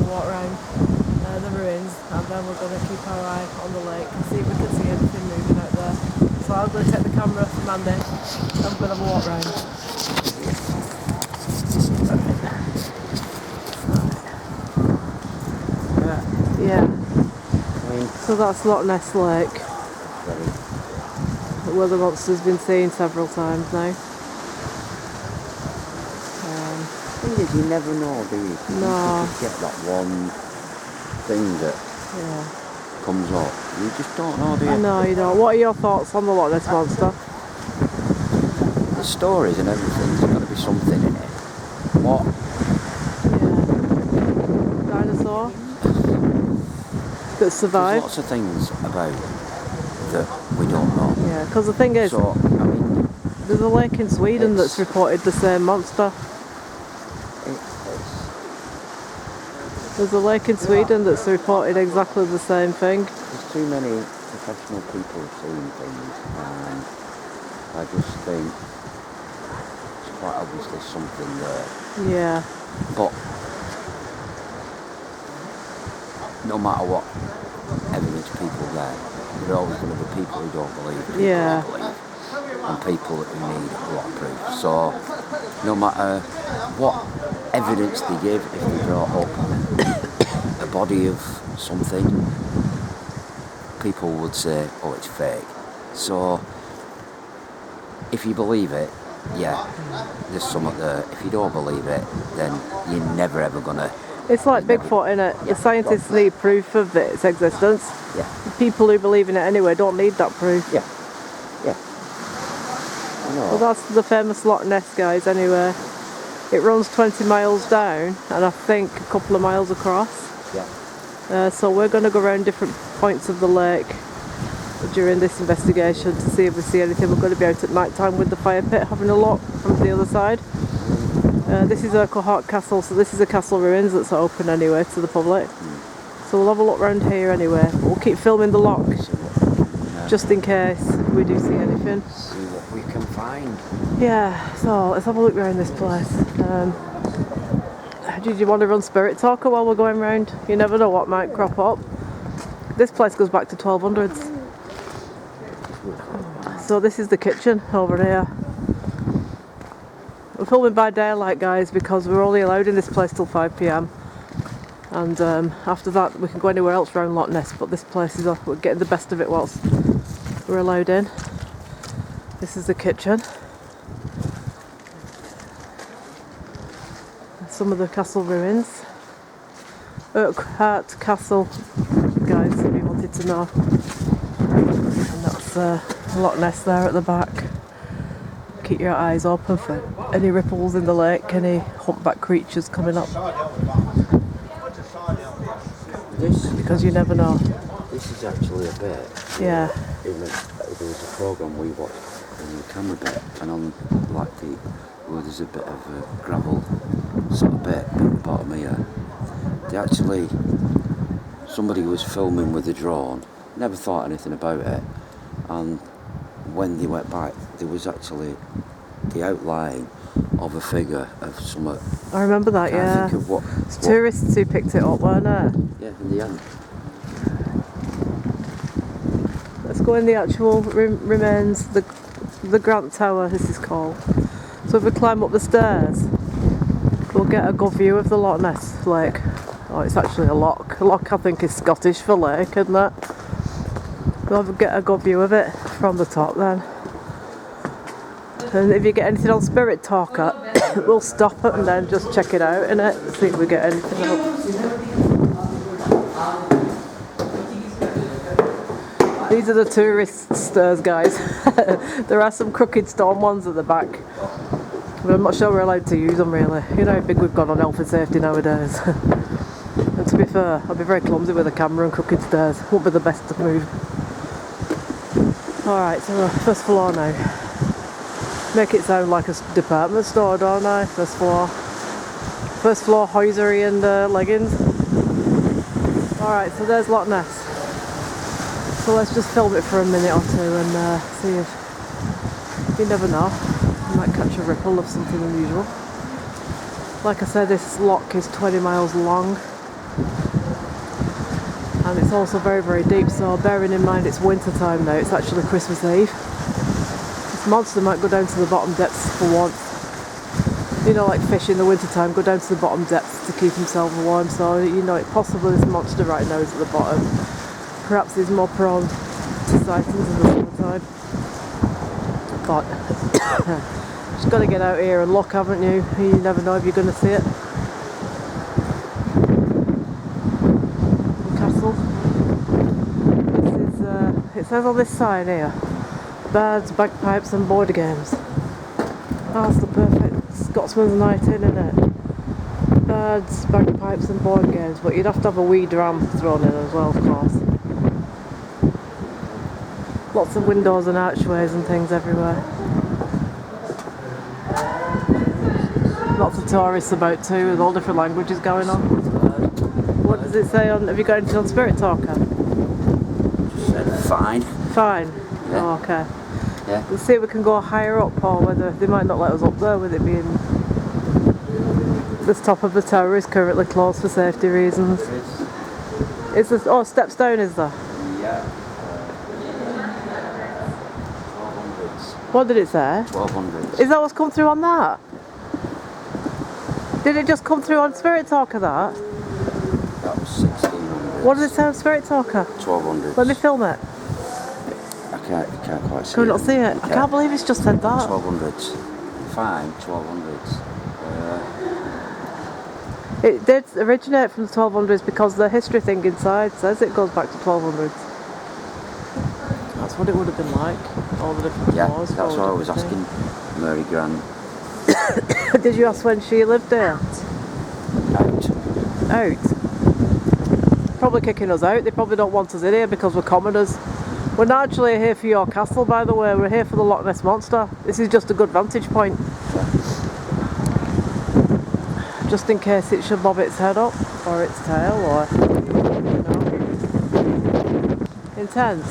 walk around the ruins, and then we're going to keep our eye on the lake and see if we can see anything moving out there. So I'm going to take the camera from Mandy and I'm going to have a walk around. Yeah. So that's Loch Ness Lake, where the monster's been seen several times now. The thing is, you never know, do you? No. You just get that one thing that comes up. You just don't know, do you? No, you don't. What are your thoughts on the Loch Ness Monster? The stories and everything, there's got to be something in it. What? Yeah. Dinosaur? That survived? There's lots of things about that we don't know. Yeah, because the thing is, so, I mean, there's a lake in Sweden that's reported the same monster. There's a lake in Sweden that's reported exactly the same thing. There's too many professional people seeing things, and I just think it's quite obviously something there. Yeah. But no matter what evidence people get, there are always going to be people who don't believe, people who don't believe, and people who need a lot of proof. So no matter what evidence they give, if they brought up a body of something, people would say, oh, it's fake. So if you believe it, yeah, there's something there. If you don't believe it, then you're never ever gonna. It's like Bigfoot, innit? The scientists need proof of its existence. Yeah. The people who believe in it anyway don't need that proof. Yeah. Yeah. No. Well, that's the famous Loch Ness, guys, anyway. It runs 20 miles down and I think a couple of miles across. Yeah. So we're going to go around different points of the lake during this investigation to see if we see anything. We're going to be out at night time with the fire pit having a look from the other side. This is Urquart Castle, so this is a castle ruins that's open anyway to the public. So we'll have a look around here anyway. But we'll keep filming the loch just in case we do see anything. See what we can find. Yeah, so let's have a look around this place. Did you want to run Spirit Talker while we're going round? You never know what might crop up. This place goes back to 1200s. So this is the kitchen over here. We're filming by daylight, guys, because we're only allowed in this place till 5 PM. And after that we can go anywhere else around Loch Ness, but this place is off. We're getting the best of it whilst we're allowed in. This is the kitchen. Some of the castle ruins. Urquart Castle, guys, if you wanted to know. And that's Loch Ness there at the back. Keep your eyes open for any ripples in the lake, any humpback creatures coming up. Because you never know. This is actually a bit. Yeah. There was a programme we watched in the camera bit, and on like where there's a bit of a gravel sort of bit at the bottom here. Somebody was filming with a drone, never thought anything about it, and when they went back, there was actually the outline of a figure of some. I remember that, yeah. Think of what tourists who picked it up, weren't it? Yeah, in the end. Let's go in the actual remains, the Grant Tower, this is called. So if we climb up the stairs, we'll get a good view of the Loch Ness Lake. Oh, it's actually a loch. A loch, I think, is Scottish for lake, isn't it? We'll get a good view of it from the top then. And if you get anything on Spirit Talker, we'll stop it and then just check it out, innit? See if we get anything else. These are the tourist stairs, guys. There are some crooked stone ones at the back. But I'm not sure we're allowed to use them, really. You know how big we've gone on health and safety nowadays. And to be fair, I'll be very clumsy with a camera and crooked stairs. Won't be the best to move. Alright, so first floor now. Make it sound like a department store, don't I? First floor. First floor hosiery and leggings. Alright, so there's Loch Ness. So let's just film it for a minute or two and see if, you never know, you might catch a ripple of something unusual. Like I said, this loch is 20 miles long and it's also very, very deep, so bearing in mind it's winter time now, it's actually Christmas Eve. This monster might go down to the bottom depths for warmth. You know, like fish in the winter time go down to the bottom depths to keep himself warm, so you know, possibly this monster right now is at the bottom. Perhaps he's more prone to sightings in the summertime. But just got to get out here and look, haven't you? You never know if you're going to see it. The castle. This is, it says on this sign here, birds, bagpipes and board games. That's the perfect Scotsman's night in, isn't it? Birds, bagpipes and board games, but you'd have to have a wee dram thrown in as well, of course. Lots of windows and archways and things everywhere. Lots of tourists about too, with all different languages going on. What does it say on, have you got anything on Spirit Talker? Just said fine. Fine? Yeah. Oh, okay. Yeah. We'll see if we can go higher up, or whether they might not let us up there with it being the top of the tower is currently closed for safety reasons. Is there, oh, steps down is there? Yeah. 1200s. What did it say? 1200s. Is that what's come through on that? Did it just come through on Spirit Talker, that? That was 1600s. What does it say on Spirit Talker? 1200s. Let me film it. You can't quite see it. Can we not see it? I can't believe it's just said that. 1200s. Fine, 1200s. It did originate from the 1200s because the history thing inside says it goes back to 1200s. That's what it would have been like. All the different floors. That's what I was asking Mary Grant. Did you ask when she lived there? Out? Probably kicking us out. They probably don't want us in here because we're commoners. We're not actually here for your castle, by the way. We're here for the Loch Ness Monster. This is just a good vantage point. Just in case it should bob its head up, or its tail, or, you know. Intense.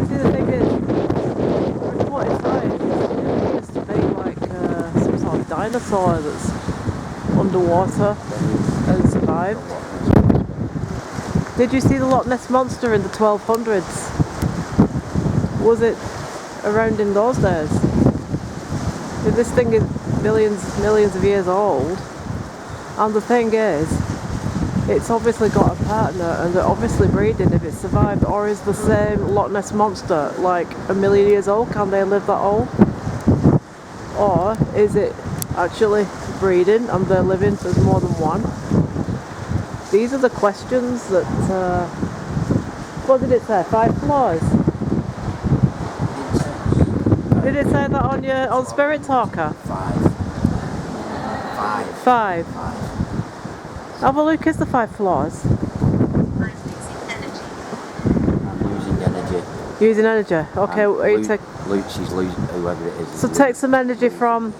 See, the thing is, reported science, it used to be like some sort of dinosaur that's underwater and survived. Did you see the Loch Ness Monster in the 1200s? Was it around in those days? This thing is millions of years old, and the thing is, it's obviously got a partner and they're obviously breeding if it's survived. Or is the same Loch Ness Monster like 1,000,000 years old? Can they live that old? Or is it actually breeding and they're living, there's more than one? These are the questions that, what did it say, 5 floors? Did it say that on Spirit Talker? 5. Have a look, is the 5 floors? I'm using energy. Using energy? Okay, She's losing whoever it is. so take some energy from,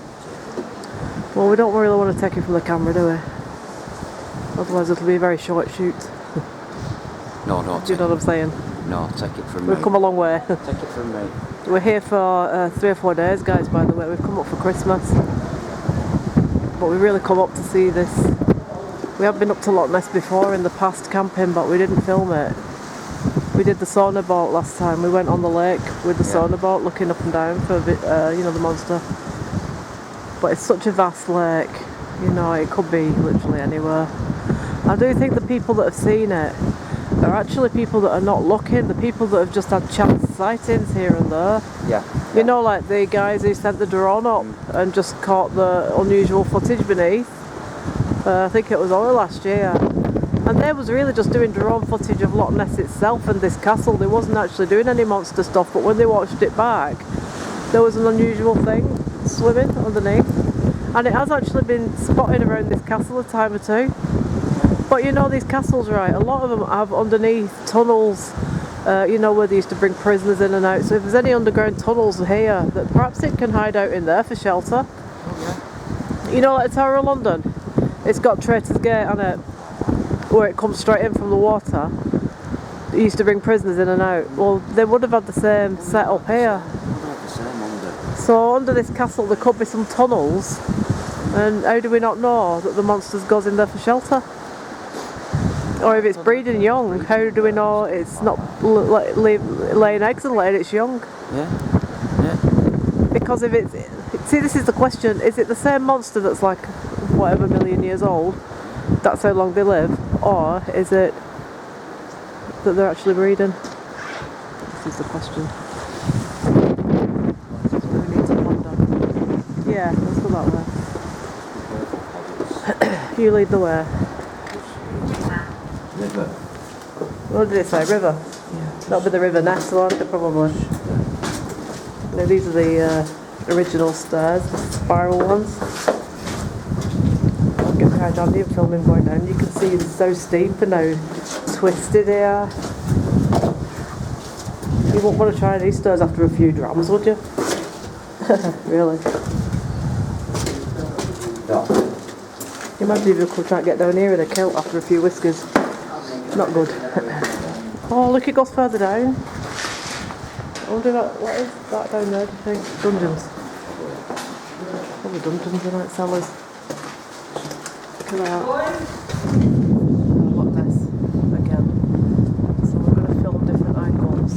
well, we don't really want to take it from the camera, do we? Otherwise it'll be a very short shoot. No, no. Do you know what I'm saying? No, take it from me. We've come a long way. Take it from me. We're here for 3 or 4 days, guys, by the way. We've come up for Christmas. But we really come up to see this. We have been up to Loch Ness before in the past camping, but we didn't film it. We did the sauna boat last time. We went on the lake with the sauna boat looking up and down for you know, the monster. But it's such a vast lake, you know, it could be literally anywhere. I do think the people that have seen it are actually people that are not looking, the people that have just had chance sightings here and there. Yeah. You know, like the guys who sent the drone up and just caught the unusual footage beneath. I think it was only last year. And they was really just doing drone footage of Loch Ness itself and this castle. They wasn't actually doing any monster stuff, but when they watched it back, there was an unusual thing swimming underneath. And it has actually been spotted around this castle a time or two. But you know, these castles, right, a lot of them have underneath tunnels, you know, where they used to bring prisoners in and out. So if there's any underground tunnels here, that perhaps it can hide out in there for shelter. Oh, yeah. You know, like the Tower of London, it's got Traitor's Gate on it, where it comes straight in from the water. They used to bring prisoners in and out. Well, they would have had the same setup here. So under this castle there could be some tunnels, and how do we not know that the monsters goes in there for shelter? Or if it's breeding young, how do we know it's not laying eggs and letting its young? Yeah. Yeah. Because if it's... See, this is the question. Is it the same monster that's like whatever million years old? That's how long they live? Or is it that they're actually breeding? This is the question. We need to ponder. Yeah, let's go that way. You lead the way. River. What did it say? River? Yeah. That'll be the river ness one, probably. No, these are the original stairs, the spiral ones. I'll get behind Andy and film him going down. You can see it's so steep and how twisted they are. You wouldn't want to try these stairs after a few drams, would you? Really? No. Imagine if you could try and get down here in a kilt after a few whiskers. Not good. Oh, look, it goes further down. I wonder what is that down there, do you think? Dungeons. Probably dungeons, are like cellars. Look at that. What a mess. Again. So we're going to film different angles.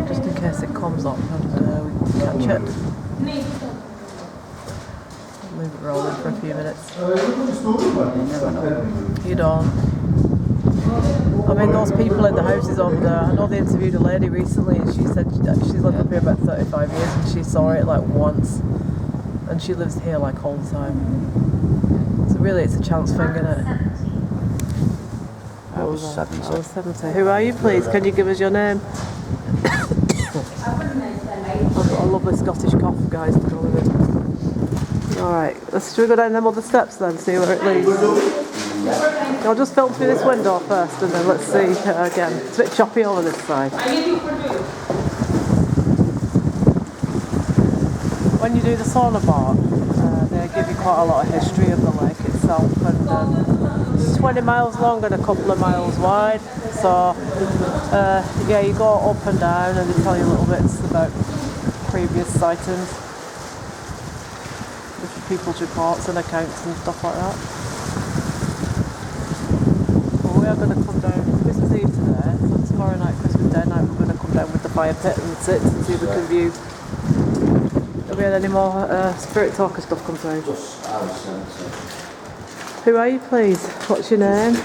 Just in case it comes up and we can catch it. Leave it rolling for a few minutes. You don't. I mean, those people in the houses over there, I know they interviewed a lady recently and she said she's lived up here about 35 years and she saw it like once and she lives here like all the time. So really it's a chance thing, isn't it? I was 70. I was 70. Who are you, please? Can you give us your name? I've got a lovely Scottish cough, guys, to go with it. Alright, should we go down them other steps then, see where it leads? I'll just film through this window first and then let's see again. It's a bit choppy over this side. When you do the sauna bar, they give you quite a lot of history of the lake itself, and it's 20 miles long and a couple of miles wide. So yeah, you go up and down and they tell you little bits about previous sightings, different people's reports and accounts and stuff like that. We are going to come down Christmas Eve today, so tomorrow night, Christmas Day night, we're going to come down with the fire pit and sit and see if we can view. Have we had any more spirit talker stuff come through? Who are you, please? What's your name?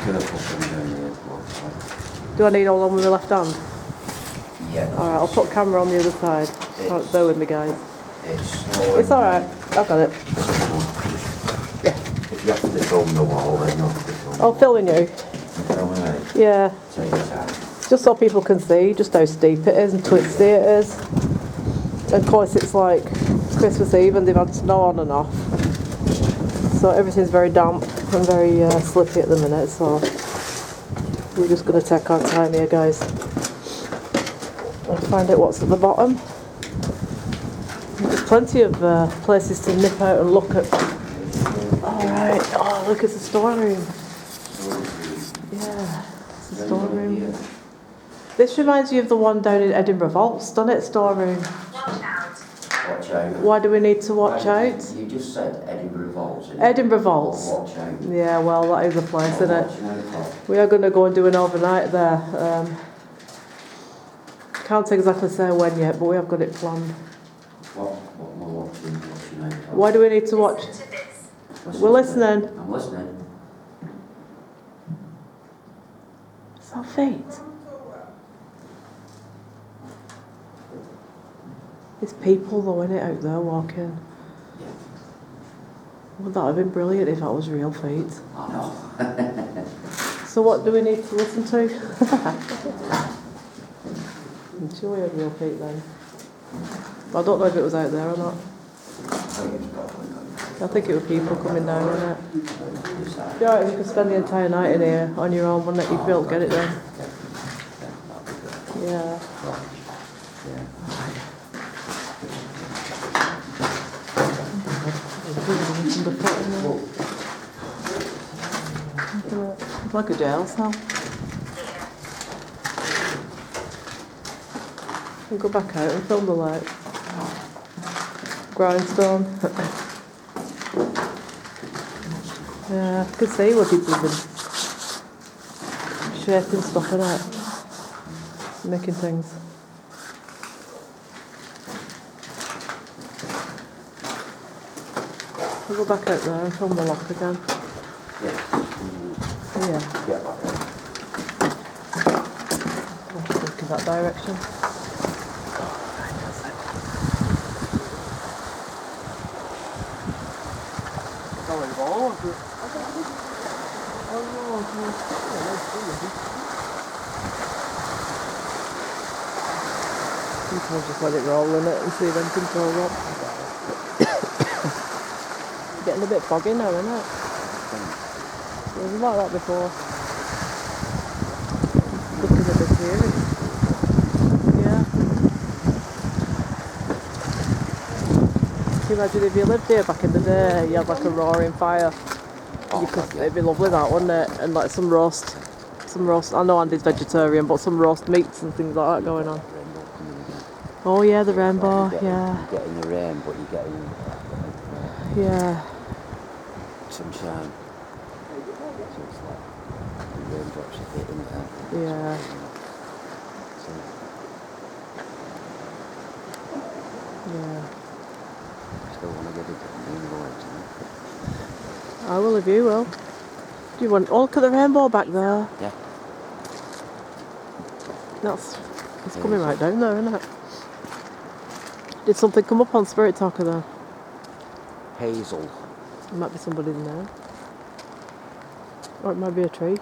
Do I need all on with my left hand? Yeah. Alright, I'll put camera on the other side. Alright, bear with me, guys. It's alright, I've got it. Yeah. If you have to film the wall, then you have to film. I'll fill in you. Yeah. Just so people can see just how steep it is and twisty it is. And of course it's like Christmas Eve and they've had snow on and off. So everything's very damp and very slippy at the minute, so we're just going to take our time here, guys. And find out what's at the bottom. There's plenty of places to nip out and look at. Alright, oh look, it's a storeroom. Yeah, it's a storeroom. This reminds you of the one down in Edinburgh Vaults, doesn't it? Storeroom. Watch out. Watch out. Why do we need to watch out? You just said Edinburgh Vaults. Edinburgh Vaults. Watch out. Yeah, well, that is a place, isn't it? We are going to go and do an overnight there. Can't exactly say when yet, but we have got it planned. Why do we need to watch? Listen to this. We're listening. I'm listening. It's our feet. There's people though, innit, out there walking. Would that have been brilliant if that was real feet? I know. So what do we need to listen to? I'm sure we had real feet then. I don't know if it was out there or not. I think it was people coming down, wasn't it? Yeah, right, if you could spend the entire night in here on your own, wouldn't it? You'd be able to get it done. Yeah. It's like a jail cell. We'll go back out and film the light. Grindstone. can see where people have been shaping stuff in it, making things. I'll go back out there and film the lock again. Yeah. Yeah. Get back there. I'll just look in that direction. Sometimes just let it roll in it and see if anything throws up. Getting a bit foggy now, isn't it? It was like that before. Looking at this here. Yeah. Can you imagine if you lived here back in the day, you had like a roaring fire? It'd be lovely that, wouldn't it? And like some roast. I know Andy's vegetarian, but some roast meats and things like that going on. Oh yeah, the rainbow, yeah. You're getting the rain, but you're getting sunshine. So it's like the raindrops are hitting it. Yeah. Yeah. Still want to get it rainbow, I will if you will. Do you want? Oh, look at the rainbow back there. Yeah. It's coming right down there, isn't it? Did something come up on Spirit Talker there? Hazel. It might be somebody in there. Or it might be a tree.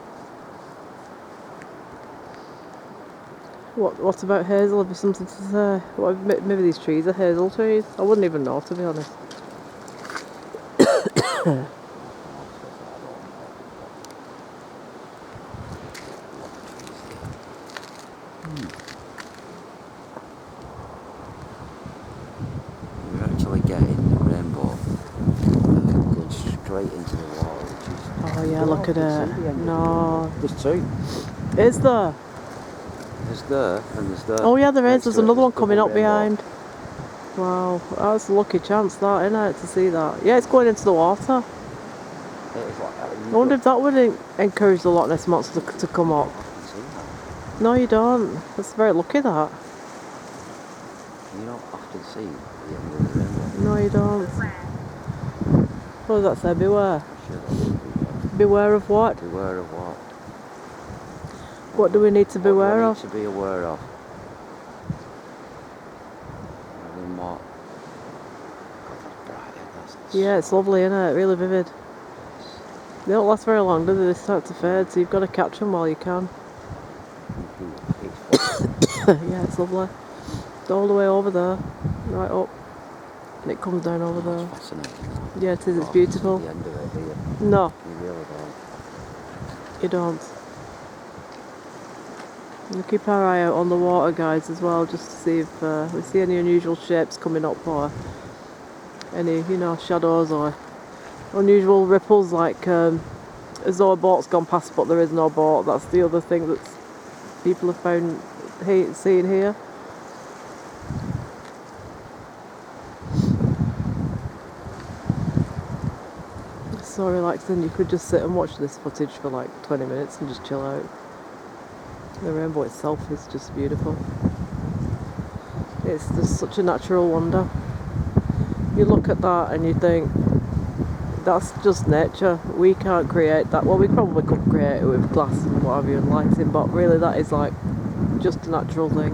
What about hazel? Have you something to say? Maybe these trees are hazel trees? I wouldn't even know, to be honest. You're actually getting the rainbow going straight into the water, which is... Oh yeah, look at it. No. There's two. Is there? There's there and there's there. Oh yeah, there is. There's another one coming up rainbow. behind. Wow, that's a lucky chance, that, isn't it, to see that? Yeah, it's going into the water. It's like that. I wonder if that would encourage the Loch Ness monster to come up. No, you don't. That's very lucky, that. You don't often see the end of the rainbow. No, you don't. What does that say? Beware. Sure. Beware of what? Beware of what? What do we need to beware of? What do we need to be aware of? And what? God, that's bright. Yeah, it's lovely, isn't it? Really vivid. They don't last very long, do they? They start to fade, so you've got to catch them while you can. Yeah, it's lovely. It's all the way over there, right up, and it comes down over there. That's fascinating. Yeah, it is. It's beautiful. The end of it, do you? No, You really don't. you don't. We'll keep our eye out on the water, guys, as well, just to see if we see any unusual shapes coming up, or any, shadows or unusual ripples, like as though a boat's gone past, but there is no boat. That's the other thing that people have found seeing here. It's so relaxing. You could just sit and watch this footage for like 20 minutes and just chill out. The rainbow itself is just beautiful. It's just such a natural wonder. You look at that and you think, that's just nature. We can't create that. Well, we probably could create it with glass and what have you and lighting, but really that is like just a natural thing.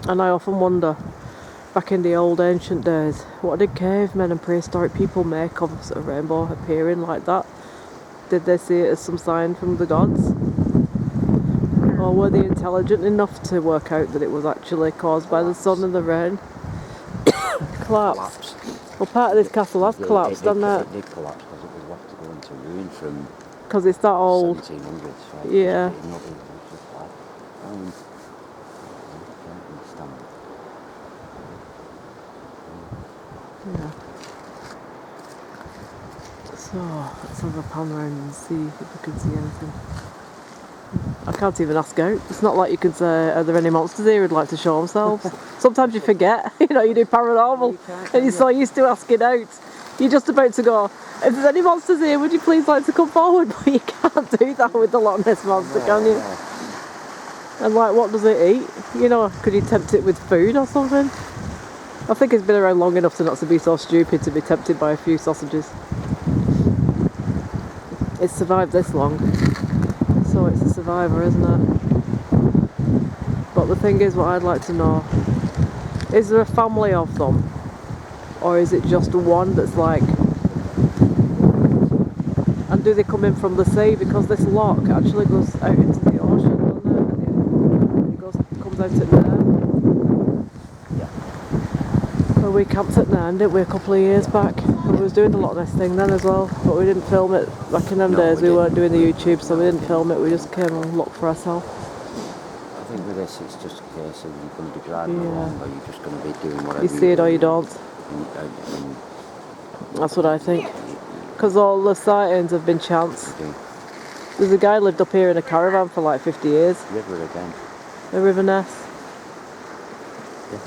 And I often wonder, back in the old ancient days, what did cavemen and prehistoric people make of a rainbow appearing like that? Did they see it as some sign from the gods? Or were they intelligent enough to work out that it was actually caused by the sun and the rain? Collapsed. Well, part of this castle has collapsed, hasn't it? It did collapse because it was left to go into ruin from Because it's that old. 1700s. Right? Yeah. Yeah. So, let's have a pan round and see if we can see anything. I can't even ask out. It's not like you could say, are there any monsters here who'd like to show themselves? Sometimes you forget, you do paranormal, and you're so used to asking out. You're just about to go, If there's any monsters here, would you please like to come forward? But you can't do that with the Loch Ness Monster, can you? No. And like, what does it eat? You know, could you tempt it with food or something? I think it's been around long enough to not to be so stupid to be tempted by a few sausages. It's survived this long, so it's a survivor, isn't it? But the thing is, what I'd like to know, is there a family of them? Or is it just one that's like... And do they come in from the sea? Because this loch actually goes out into the ocean, doesn't it? And it comes out at Nairn. Yeah. Well, we camped at Nairn, didn't we, a couple of years back? And we was doing the Loch Ness thing then as well, but we didn't film it back in them days. We weren't doing the YouTube, so we didn't film it. We just came and looked for ourselves. I think with this, it's just a case of you're going to be driving along, or you're just going to be doing whatever You see it or you don't. And That's what I think. Because all the sightings have been chance. There's a guy lived up here in a caravan for like 50 years. River again. The River Ness. Yeah.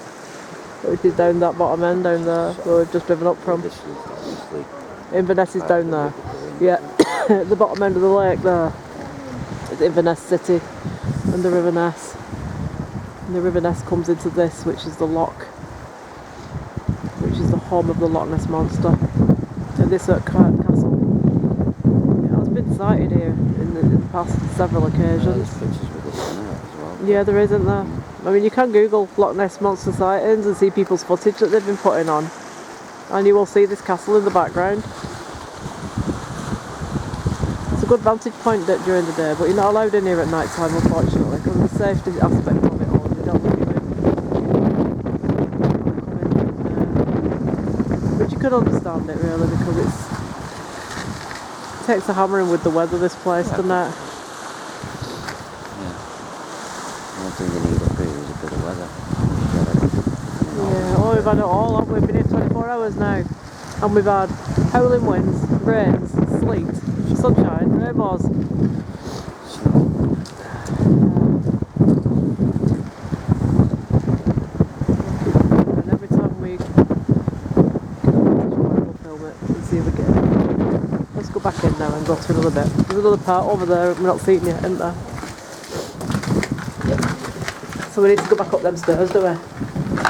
Which is down that bottom end down there, where we've just driven up from. This is obviously Inverness is down there. Yeah, the bottom end of the lake there. It's Inverness City and the River Ness. And the River Ness comes into this, which is the Loch, which is the home of the Loch Ness Monster. And this urquart castle. It has been sighted here in the past several occasions. There's pictures with this in there as well. Yeah, there is, isn't there? I mean, you can Google Loch Ness Monster sightings and see people's footage that they've been putting on. And you will see this castle in the background. It's a good vantage point during the day, but you're not allowed in here at night time, unfortunately, because of the safety aspect of it all. They don't let you in. But you could understand it really, because it takes a hammering with the weather this place, doesn't it? Yeah. One thing you need up here is a bit of weather. Yeah, oh, we've had it all, haven't we? We've been here 24 hours now. And we've had howling winds, rains, sleet, sunshine, rainbows. And every time we get a we'll film it and see if we get it. Let's go back in now and go to another bit. There's another part over there we're not seeing yet, isn't there? So we need to go back up them stairs, do we?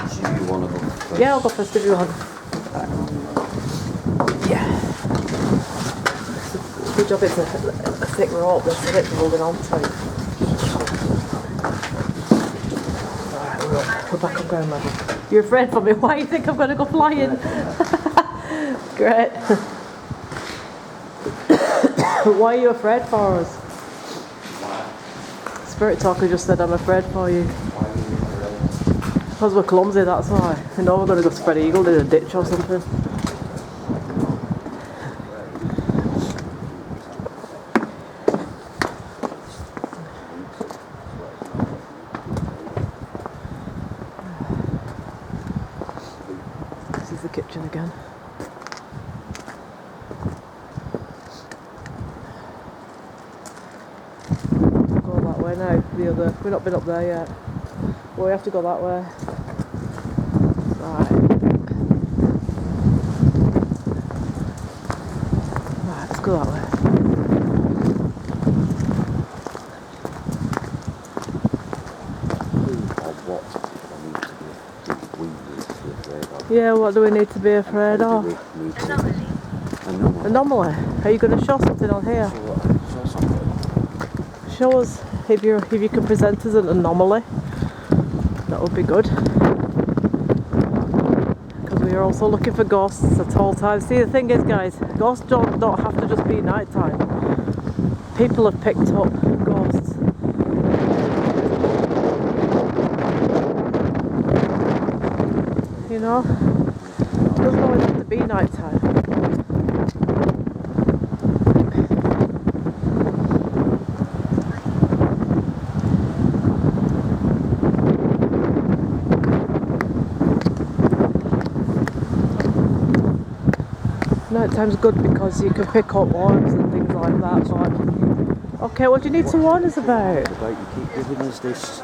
So you want to go first? Yeah, I'll go first if you want. Yeah. Good job it's a thick rope that's a bit holding on to. Alright, we're back on ground level. You're afraid for me? Why do you think I'm going to go flying? Great. Why are you afraid for us? Spirit Talker just said I'm afraid for you. Because we're clumsy, that's why. I know we're going to go spread eagle in a ditch or something. This is the kitchen again. Go that way now, the other. We've not been up there yet. Well, we have to go that way. Right, let's go that way. Yeah, what do we need to be afraid of? Anomaly. Are you going to show something on here? Show us if you can present as an anomaly. That would be good. Because we are also looking for ghosts at all times. See, the thing is, guys, ghosts don't have to just be nighttime. People have picked up ghosts. You know? It doesn't always have to be nighttime. Nighttime's good because you can pick up worms and things like that. But okay, what do you need to warn us about? You keep giving us this.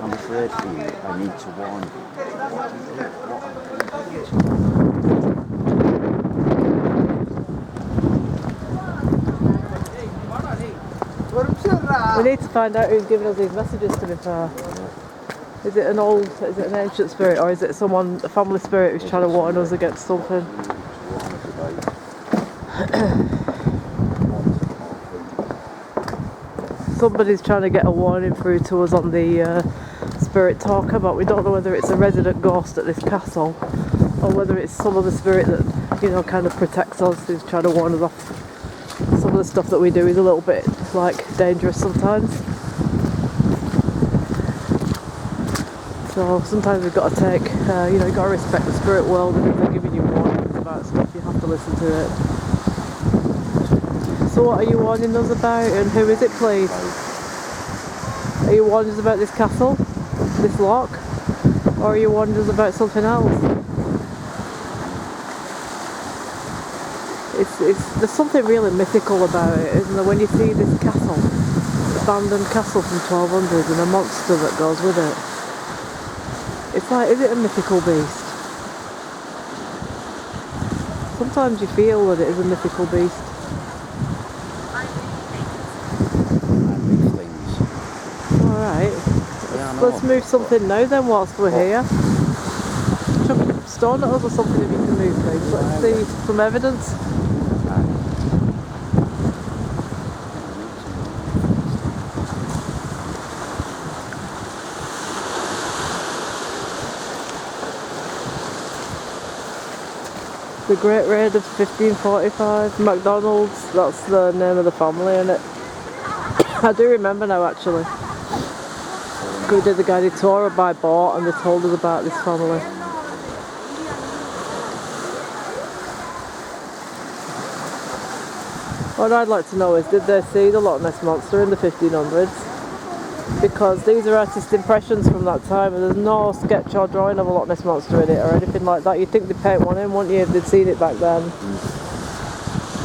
I'm afraid for you. I need to warn you. We need to find out who's giving us these messages, to be fair. Is it an ancient spirit, or is it someone, a family spirit who's trying to warn us against something? Somebody's trying to get a warning through to us on the spirit talker, but we don't know whether it's a resident ghost at this castle or whether it's some other spirit that, you know, kind of protects us, who's trying to warn us off. Some of the stuff that we do is a little bit, like, dangerous sometimes. So sometimes we've got to take, you know, you've got to respect the spirit world, and if they're giving you warnings about stuff, you have to listen to it. So what are you warning us about, and who is it, please? Are you warning us about this castle, this loch, or are you warning us about something else? There's something really mythical about it, isn't there? When you see this castle, abandoned castle from 1200, and a monster that goes with it. It's like, is it a mythical beast? Sometimes you feel that it is a mythical beast. Alright. Let's move something now then whilst we're here. Chuck a stone at us or something if you can move things. Let's see some evidence. The Great Raid of 1545, McDonald's, that's the name of the family, innit? I do remember now, actually. We did the guided tour by boat and they told us about this family. What I'd like to know is, did they see the Loch Ness Monster in the 1500s? Because these are artist impressions from that time, and there's no sketch or drawing of a Loch Ness Monster in it or anything like that. You'd think they'd paint one in, wouldn't you, if they'd seen it back then?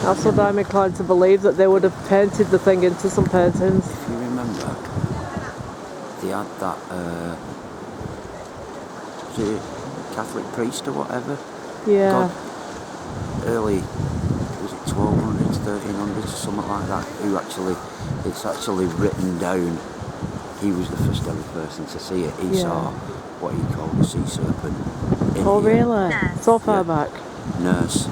That's what I'm inclined to believe, that they would have painted the thing into some paintings. If you remember, they had that was it a Catholic priest or whatever? Yeah. God, early, was it 1200s, 1300s or something like that, who actually, it's actually written down. He was the first ever person to see it. He saw what he called a sea serpent. Oh really? So far back? Nurse.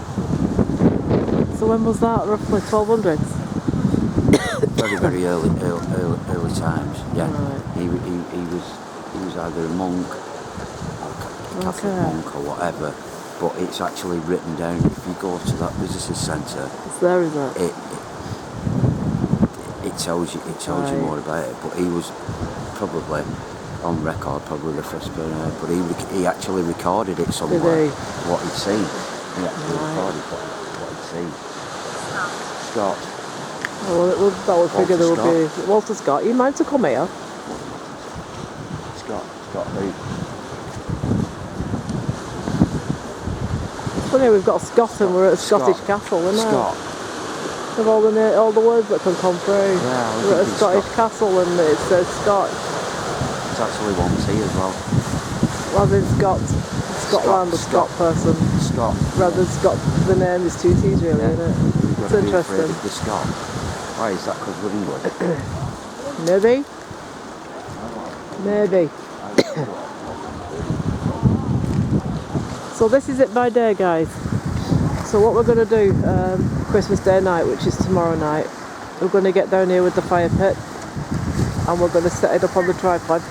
So when was that? Roughly 1200s? Very, very early times. Yeah. Right. He was either a monk or a Catholic monk or whatever. But it's actually written down. If you go to that visitor centre, it's there, is it? It tells you more about it. But he was probably on record, probably the first person, but he actually recorded it somewhere. Did he? What he'd seen. He actually recorded what he'd seen. Scott. Oh, well, that would figure there would be Walter Scott. You mind to come here? Scott who? It's funny, we've got a Scott and we're at a Scottish castle, isn't it? Scott. With all the words that can come through. Yeah, we're at a Scottish castle and it says Scott. It's actually one T as well. Rather than Scotland, a Scott person. Scott. Rather than Scott, the name is two T's really, isn't it? It's interesting. The Scott. Why is that? Because we're England? Maybe. So this is it by day, guys. So what we're going to do, Christmas Day night, which is tomorrow night, we're going to get down here with the fire pit and we're going to set it up on the tripod,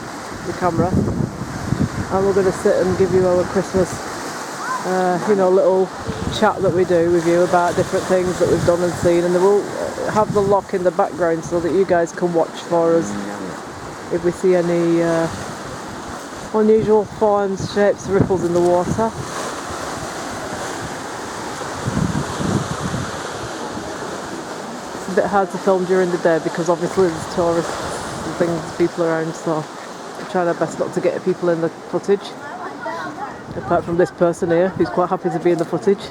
the camera, and we're going to sit and give you our Christmas, little chat that we do with you about different things that we've done and seen, and then we'll have the loch in the background so that you guys can watch for us if we see any unusual forms, shapes, ripples in the water. It's a bit hard to film during the day because obviously there's tourists and things, people around, so we're trying our best not to get people in the footage. Apart from this person here, who's quite happy to be in the footage.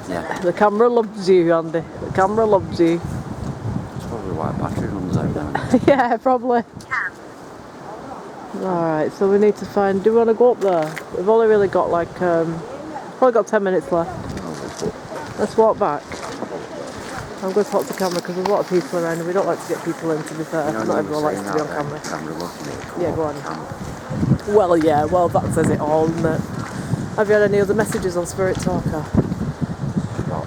Yeah. The camera loves you, Andy. The camera loves you. It's probably why battery runs out now. Yeah, probably. Alright, so we need to find... Do we want to go up there? We've only really got probably got 10 minutes left. Let's walk back. I'm going to talk to camera because there's a lot of people around and we don't like to get people in, to be fair. You know, Not everyone likes to be on camera. Yeah, go on. Well, yeah, well, that says it all, doesn't it? Have you had any other messages on Spirit Talker? No.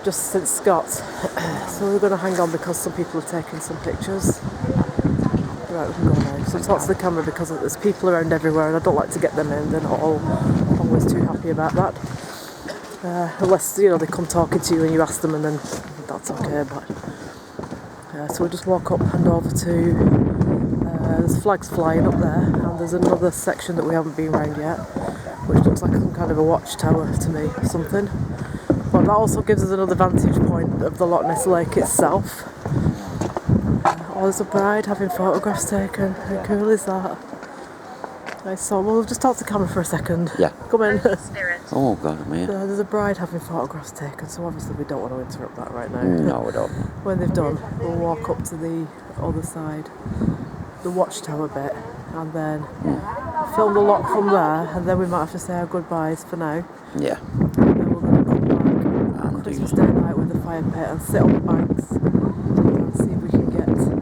Just since Scott. So we're going to hang on because some people are taking some pictures. Right, we can go now. So talk to the camera because there's people around everywhere and I don't like to get them in. They're not all always too happy about that. Unless, you know, they come talking to you and you ask them and then that's okay. But so we'll just walk up and over to, there's flags flying up there and there's another section that we haven't been round yet, which looks like some kind of a watchtower to me or something. But that also gives us another vantage point of the Loch Ness Lake itself. Oh, there's a bride having photographs taken. How cool is that? Nice. So we'll just talk to camera for a second. Yeah. Come in. Oh God, I'm here. There's a bride having photographs taken, so obviously we don't want to interrupt that right now. No, we don't. When they've done, we'll walk up to the other side, the watchtower bit, and then film the loch from there, and then we might have to say our goodbyes for now. Yeah. And then we're going to come back on Christmas Day night with the fire pit and sit on the banks and see if we can get anything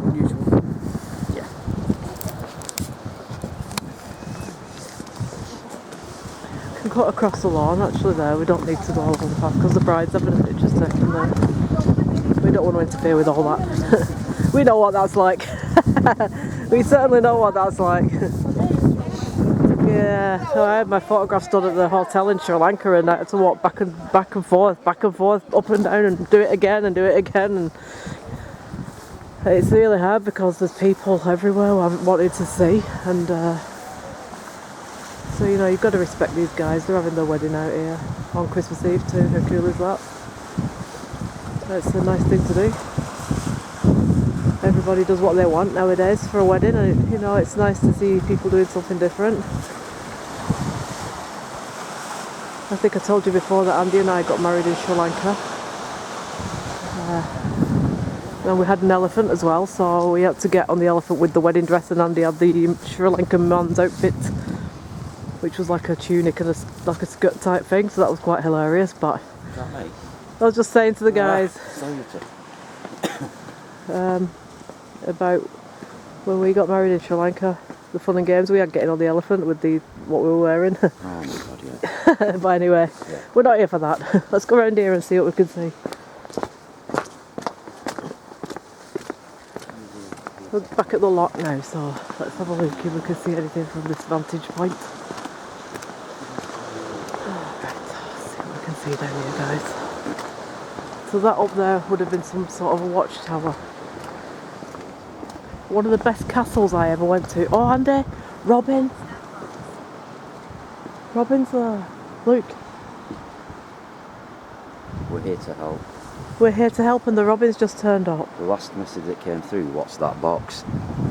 unusual. Yeah. We can cut across the lawn actually there, we don't need to go along the path because the bride's having a picture taken there. We don't want to interfere with all that. We know what that's like. We certainly know what that's like. Yeah, so I had my photographs done at the hotel in Sri Lanka and I had to walk back and forth, up and down and do it again and do it again. And it's really hard because there's people everywhere who haven't wanted to see. And so, you know, you've got to respect these guys. They're having their wedding out here on Christmas Eve too. How cool is that? It's a nice thing to do. Everybody does what they want nowadays for a wedding, and you know, it's nice to see people doing something different. I think I told you before that Andy and I got married in Sri Lanka. And we had an elephant as well, so we had to get on the elephant with the wedding dress, and Andy had the Sri Lankan man's outfit, which was like a tunic and like a skirt type thing, so that was quite hilarious. But I was just saying to the guys about when we got married in Sri Lanka, the fun and games we had getting on the elephant with what we were wearing. Oh my God, yeah. But anyway, we're not here for that. Let's go around here and see what we can see. We're back at the loch now, so let's have a look if we can see anything from this vantage point. Right, let's see what we can see down here, guys. So that up there would have been some sort of a watchtower. One of the best castles I ever went to. Oh, Andy, Robin. Robin's there. Look. We're here to help. We're here to help and the robins just turned up. The last message that came through, what's that box?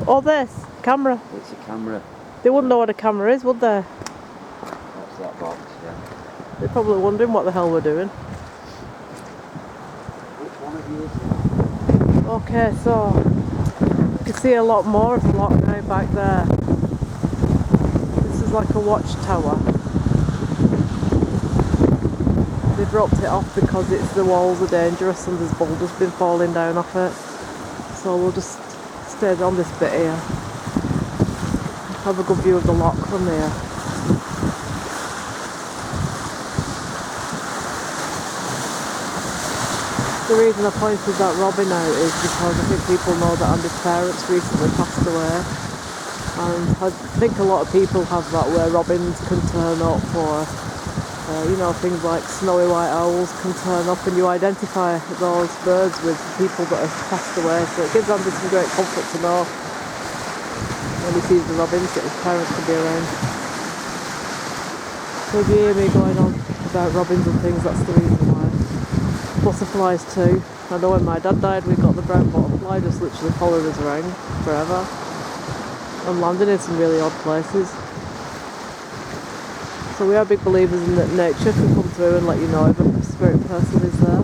Oh, this. Camera. It's a camera. They wouldn't know what a camera is, would they? What's that box, yeah. They're probably wondering what the hell we're doing. Which one of you is it? Okay, so you can see a lot more of the loch now back there. This is like a watchtower. They dropped it off because the walls are dangerous and there's boulders been falling down off it. So we'll just stay on this bit here. Have a good view of the loch from here. The reason I pointed that robin out is because I think people know that Andy's parents recently passed away, and I think a lot of people have that where robins can turn up, or you know, things like snowy white owls can turn up, and you identify those birds with people that have passed away. So it gives Andy some great comfort to know when he sees the robins that his parents could be around. So if you hear me going on about robins and things, that's the reason why. Butterflies too. I know when my dad died we got the brown butterfly just literally following us around forever and landing in some really odd places. So we are big believers in that nature can come through and let you know if a spirit person is there.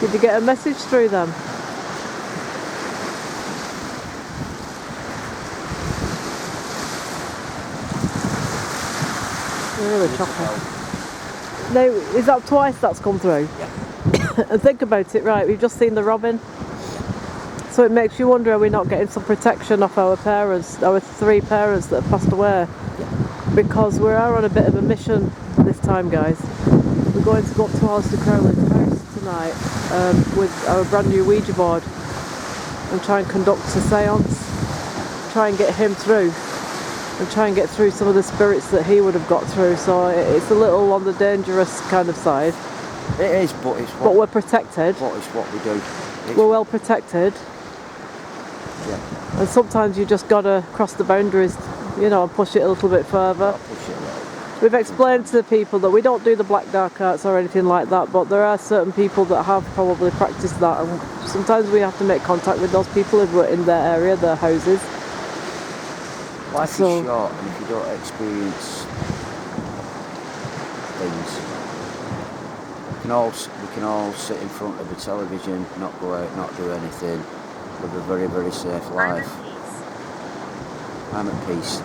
Did you get a message through them? Really choppy. Now, is that twice that's come through? Yeah. And think about it, right, we've just seen the robin. So it makes you wonder, are we not getting some protection off our parents, our 3 parents that have passed away? Yeah. Because we are on a bit of a mission this time, guys. We're going to go up to Alistair Crowley's house tonight with our brand new Ouija board and try and conduct a seance, try and get him through and try and get through some of the spirits that he would have got through. So it's a little on the dangerous kind of side. It is, but it's what... But we're protected. But it's what we do. We're well protected. Yeah. And sometimes you just gotta cross the boundaries, you know, and push it a little bit further. Push it a little. We've explained to the people that we don't do the black dark arts or anything like that, but there are certain people that have probably practiced that, and sometimes we have to make contact with those people if we're in their area, their houses. Life is short, and if you don't experience things, we can all sit in front of the television, not go out, not do anything, live a very, very safe life. I'm at peace.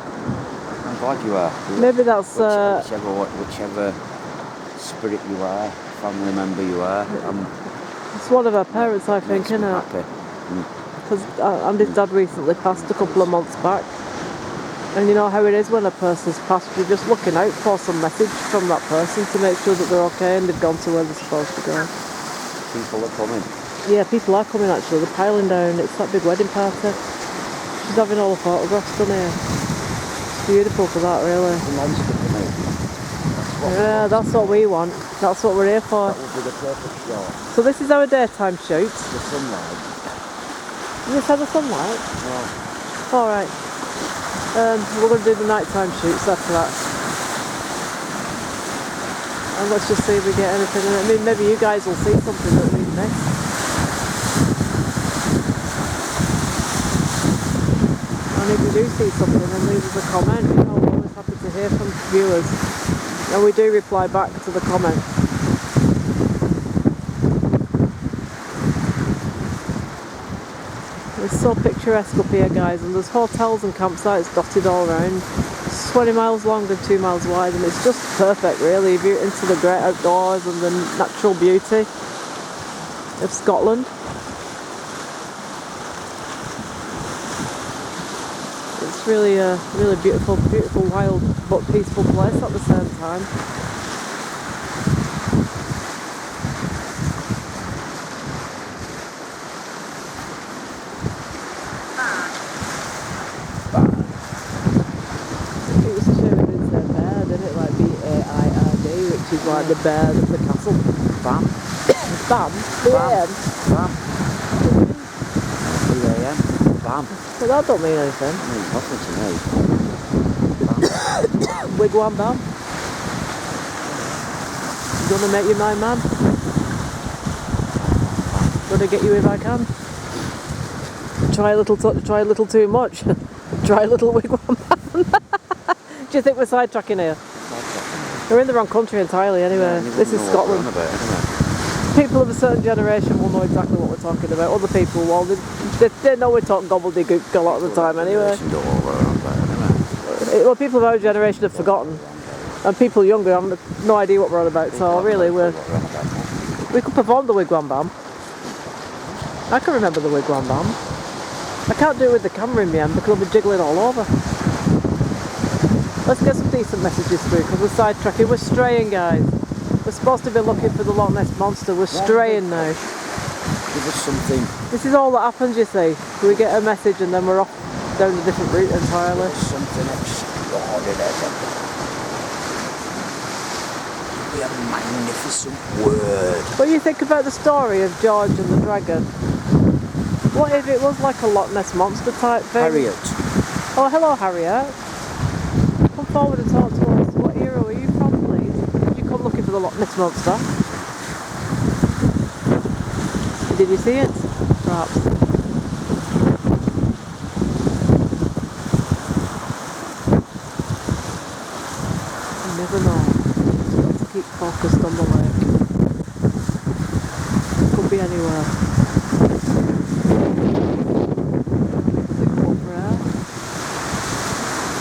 I'm glad you are. Maybe that's whichever spirit you are, family member you are. It's one of our parents, I think, isn't it? Happy. Because Andy's dad recently passed a couple of months back. And you know how it is when a person's passed, you're just looking out for some message from that person to make sure that they're okay and they've gone to where they're supposed to go. People are coming. Yeah, people are coming actually, they're piling down. It's that big wedding party. She's having all the photographs done here. It's beautiful for that, really. Yeah, that's what we want. That's what we're here for. That would be the perfect shot. So this is our daytime shoot. The sunlight. Is this how the sunlight? No. Alright. We're going to do the nighttime shoots after that. And let's just see if we get anything. I mean, maybe you guys will see something that we've missed. And if you do see something, then leave us a comment. You know, we're always happy to hear from viewers. And we do reply back to the comments. It's so picturesque up here, guys, and there's hotels and campsites dotted all around. It's 20 miles long and 2 miles wide, and it's just perfect, really, if you're into the great outdoors and the natural beauty of Scotland. It's really a really beautiful, wild but peaceful place at the same time. Which is like the bear of the castle. Bam. Bam? Bam. Bam. Bam. 3 a.m. Bam. But that don't mean anything. It means nothing to me. Bam. Wigwam bam. Gonna make you my man. Gonna get you if I can. Try a little too much. Try a little wigwam bam. Do you think we're sidetracking here? We're in the wrong country entirely anyway. This is Scotland. People of a certain generation will know exactly what we're talking about. Other people, well, they know we talk gobbledygook a lot of the time anyway. Well, people of our generation have forgotten. And people younger have no idea what we're on about. So really, we could perform the wigwam bam. I can remember the wigwam bam. I can't do it with the camera in my hand because I'll be jiggling all over. Let's get some decent messages through because we're sidetracking. We're straying, guys. We're supposed to be looking for the Loch Ness Monster. We're straying now. Give us something. This is all that happens, you see. We get a message and then we're off down a different route entirely. Something extraordinary. Be a magnificent word. What do you think about the story of George and the dragon? What if it was like a Loch Ness Monster type thing? Harriet. Oh, hello, Harriet. Come forward and talk to us. What era were you from, please? Did you come looking for the Loch Ness Monster? Did you see it? Perhaps. You never know. You've got to keep focused on the lake. It could be anywhere.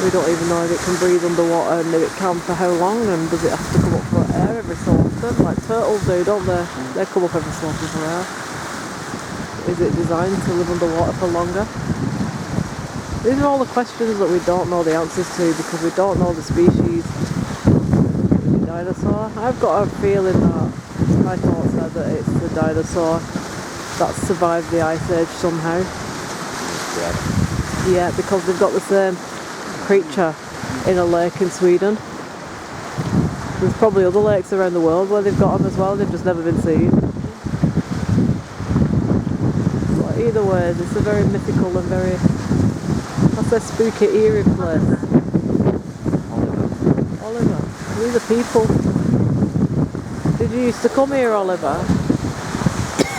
We don't even know if it can breathe underwater and if it can for how long, and does it have to come up for air every so often, like turtles do, don't they? They come up every so often for air. Is it designed to live underwater for longer? These are all the questions that we don't know the answers to because we don't know the species of the dinosaur. I've got a feeling that my thoughts are that it's the dinosaur that survived the Ice Age somehow. Yeah, because they've got the same creature in a lake in Sweden. There's probably other lakes around the world where they've got them as well, they've just never been seen. But either way, it's a very mythical and very, what's that, spooky, eerie place. Oliver. These are people. Did you used to come here, Oliver?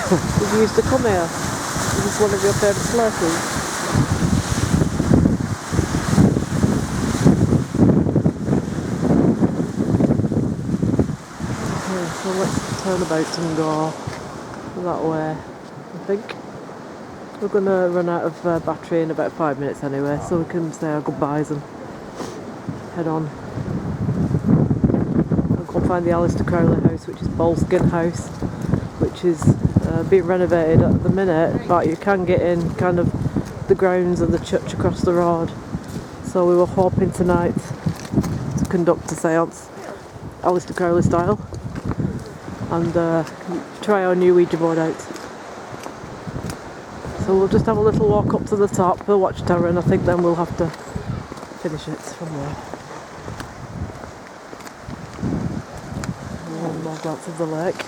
Did you used to come here? Is this one of your favourite places? So let's turn about and go that way, I think. We're going to run out of battery in about 5 minutes anyway, so we can say our goodbyes and head on. I'll go find the Alistair Crowley house, which is Boleskine House, which is being renovated at the minute, but you can get in kind of the grounds of the church across the road. So we were hoping tonight to conduct a séance, Alistair Crowley style, and try our new Ouija board out. So we'll just have a little walk up to the top, the watchtower, and I think then we'll have to finish it from there. One more glance of the lake.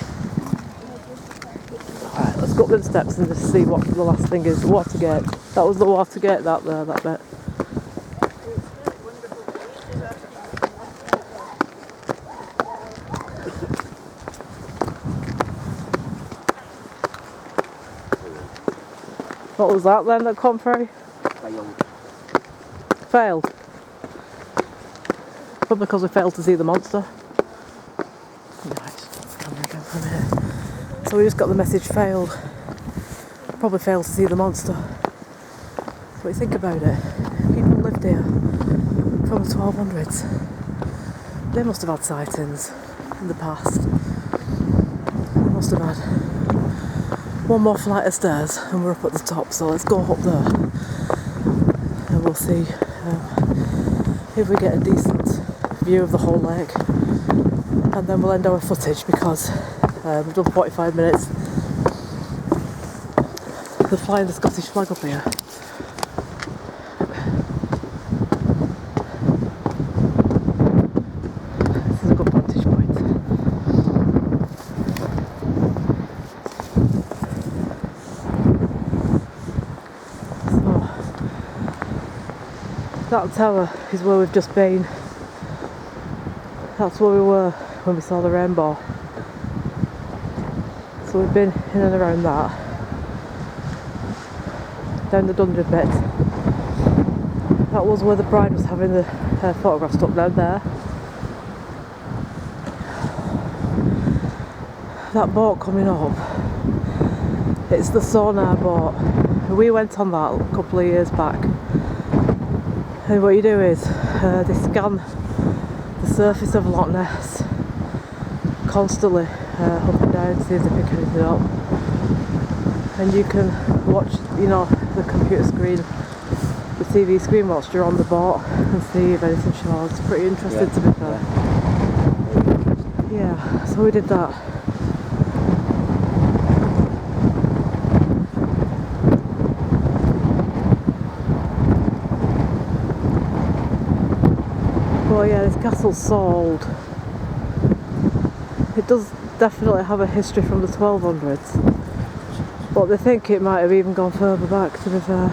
Alright, let's go up them steps and just see what the last thing is. The Watergate. That was the Watergate, that there, that bit. What was that then that come through? Failed. Probably because we failed to see the monster. Right, camera again for a minute. So we just got the message failed. Probably failed to see the monster. But you think about it, people lived here from the 1200s. They must have had sightings in the past. They must have had one more flight of stairs and we're up at the top, so let's go up there and we'll see if we get a decent view of the whole lake, and then we'll end our footage because we've done 45 minutes. They're flying the Scottish flag up here. This is a good vantage point. That tower is where we've just been. That's where we were when we saw the rainbow. So we've been in and around that. Down the dungeon bit. That was where the bride was having the photographs stuck down there. That boat coming up, it's the sonar boat. We went on that a couple of years back. And what you do is they scan the surface of Loch Ness constantly up and down to see if they pick anything up. And you can watch, you know, the computer screen, the TV screen whilst you're on the boat and see if anything shows. It's pretty interesting to be fair. Yeah, so we did that. Well, yeah, this castle's so old. It does definitely have a history from the 1200s, but they think it might have even gone further back, to be fair.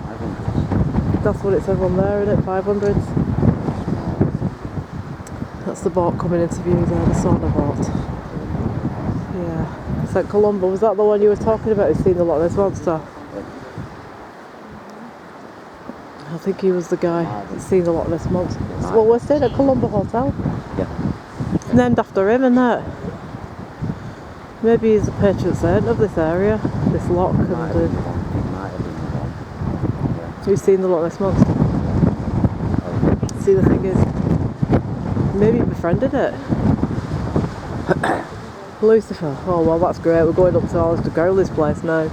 500s. That's what it says on there, isn't it? 500s. That's the boat coming into view there, the sonar boat. Yeah. St Columba, was that the one you were talking about who's seen the Loch Ness monster? I think he was the guy that's seen the Loch Ness monster. Well, we're staying at Columba Hotel. Yeah. It's named after him, isn't it? Maybe he's the patron saint of this area, this loch. And who's seen the Loch Ness monster? See, the thing is, maybe he befriended it. Lucifer. Oh well, that's great. We're going up to Alistair Crowley's place now.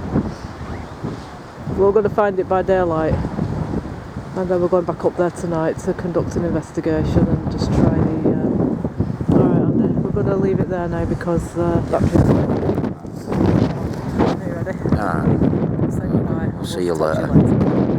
We're going to find it by daylight, and then we're going back up there tonight to conduct an investigation and just try the. Alright, Andy, we're going to leave it there now because battery's low. Are you ready? Alright. Say goodbye. See you Talk to later.